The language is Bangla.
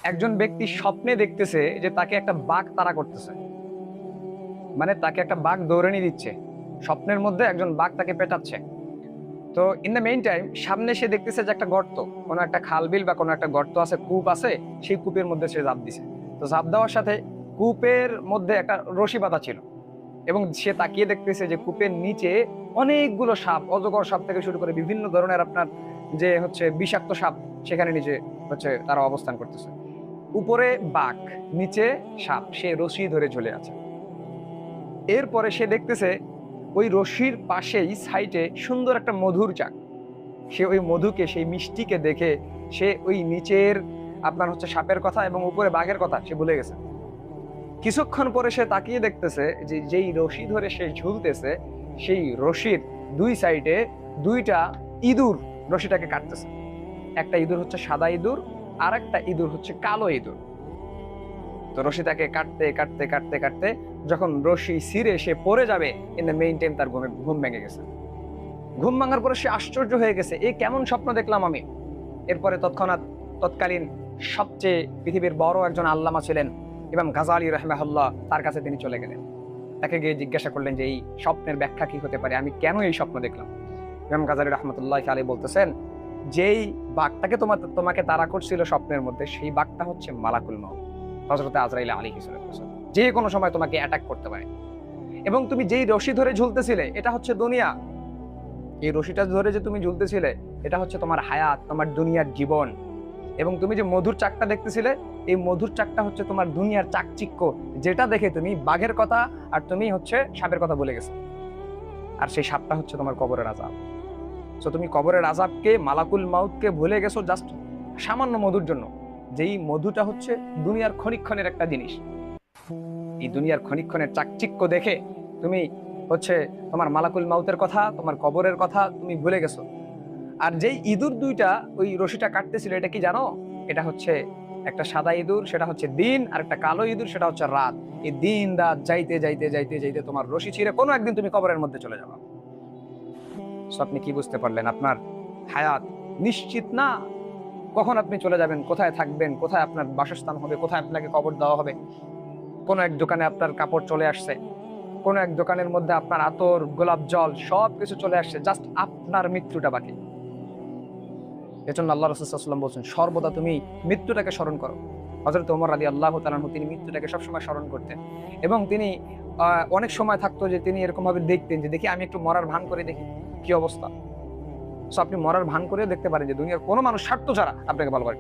একজন ব্যক্তি স্বপ্নে দেখতেছে যে তাকে একটা বাঘ তাড়া করতেছে, মানে তাকে একটা বাঘ দৌড়ে নিয়ে দিচ্ছে। স্বপ্নের মধ্যে একজন বাঘ তাকে পেটাচ্ছে। তো ইন দ্য মেইন টাইম সামনে সে দেখতেছে যে একটা গর্ত, কোনো একটা খাল বিল বা কোনো একটা গর্ত আছে, কূপ আছে। সেই কূপের মধ্যে সে ঝাঁপ দিছে। তো ঝাঁপ দেওয়ার সাথে কূপের মধ্যে একটা রশি বাঁধা ছিল, এবং সে তাকিয়ে দেখতেছে যে কূপের নিচে অনেকগুলো সাপ, অজগর সাপ থেকে শুরু করে বিভিন্ন ধরনের আপনার যে হচ্ছে বিষাক্ত সাপ সেখানে নিচে হচ্ছে তারা অবস্থান করতেছে। উপরে বাঘ, নিচে সাপ, সে রশি ধরে ঝুলে আছে। এরপরে সে দেখতেছে ওই রশির পাশেই সাইডে সুন্দর একটা মধুর চাক। সে ওই মধুকে, সেই মিষ্টিকে দেখে সে ওই নিচের আপনার হচ্ছে সাপের কথা এবং উপরে বাঘের কথা সে ভুলে গেছে। কিছুক্ষণ পরে সে তাকিয়ে দেখতেছে যে যেই রশি ধরে সে ঝুলতেছে, সেই রশির দুই সাইডে দুইটা ইঁদুর রশিটাকে কাটতেছে। একটা ইঁদুর হচ্ছে সাদা ইঁদুর, আর একটা ইঁদুর হচ্ছে কালো ইঁদুর। তো রশিটাকে কাটতে কাটতে কাটতে কাটতে যখন রশি ছিঁড়ে সে পড়ে যাবে, ইন দ্য মেইন টাইম তার ঘুম ভেঙে গেছে। ঘুম ভাঙার পরে সে আশ্চর্য হয়ে গেছে, এ কেমন স্বপ্ন দেখলাম আমি। এরপরে তৎকালীন সবচেয়ে পৃথিবীর বড় একজন আল্লামা ছিলেন ইমাম গাজালি রাহিমাহুল্লাহ, তার কাছে তিনি চলে গেলেন। তাকে গিয়ে জিজ্ঞাসা করলেন যে এই স্বপ্নের ব্যাখ্যা কি হতে পারে, আমি কেন এই স্বপ্ন দেখলাম। ইমাম গাজালি রহমতুল্লাহ আলাইহি বলতেছেন, যেই বাঘটাকে তোমাকে তাড়া করছিল স্বপ্নের মধ্যে, সেই বাঘটা হচ্ছে মালাকুল মউত, হযরত আজরাইল আলাইহিস সালাম। যে কোনো সময় তোমাকে অ্যাটাক করতে পারে। এবং তুমি যেই রশি ধরে ঝুলতেছিলে, এটা হচ্ছে দুনিয়া। এই রশিটা ধরে যে তুমি ঝুলতেছিলে, এটা হচ্ছে তোমার হায়াত, তোমার দুনিয়ার জীবন। এবং তুমি যে মধুর চাকটা দেখতেছিলে, এই মধুর চাকটা হচ্ছে তোমার দুনিয়ার চাকচিক্য, যেটা দেখে তুমি বাঘের কথা আর তুমি হচ্ছে সাপের কথা ভুলে গেছো। আর সেই সাপটা হচ্ছে তোমার কবরের আযাব। সো তুমি কবরের আযাবকে, মালাকুল মাউতকে ভুলে গেছো জাস্ট সামান্য মধুর জন্য। যেই মধুটা হচ্ছে দুনিয়ার ক্ষণিকক্ষণের একটা জিনিস। এই দুনিয়ার ক্ষণিকক্ষণের চাকচিক্য দেখে তুমি হচ্ছে তোমার মালাকুল মাউতের কথা, তোমার কবরের কথা তুমি ভুলে গেছো। আর যেই ইঁদুর দুইটা ওই রশিটা কাটতেছিল, এটা কি জানো? এটা হচ্ছে একটা সাদা ইঁদুর, সেটা হচ্ছে দিন, আর একটা কালো ইঁদুর, সেটা হচ্ছে রাত। এই দিন রাত যাইতে যাইতে যাইতে যাইতে তোমার রশি ছিঁড়ে কোনো একদিন তুমি কবরের মধ্যে চলে যাবে। সো আপনি কি বুঝতে পারলেন? আপনার হায়াত নিশ্চিত না, কখন আপনি চলে যাবেন, কোথায় থাকবেন, কোথায় আপনার বাসস্থান হবে, কোথায় আপনাকে কবর দেওয়া হবে। কোনো এক দোকানে আপনার কাপড় চলে আসছে, কোনো এক দোকানের মধ্যে আপনার আতর, গোলাপ জল সবকিছু চলে আসছে, জাস্ট আপনার মৃত্যুটা বাকি। এজন্য আল্লাহ রাসূল সাল্লাল্লাহু আলাইহি ওয়াসাল্লাম বলছেন, সর্বদা তুমি মৃত্যুটাকে স্মরণ করো। হযরত ওমর রাদিয়াল্লাহু তাআলা আনহু তিনি মৃত্যুটাকে সবসময় স্মরণ করতেন। এবং তিনি অনেক সময় থাকতো যে তিনি এরকম ভাবে দেখতেন যে দেখি আমি একটু মরার ভান করে দেখি কি অবস্থা। সো আপনি মরার ভান করে দেখতে পারেন যে দুনিয়ার কোনো মানুষ স্বার্থ ছাড়া আপনাকে ভালো করে।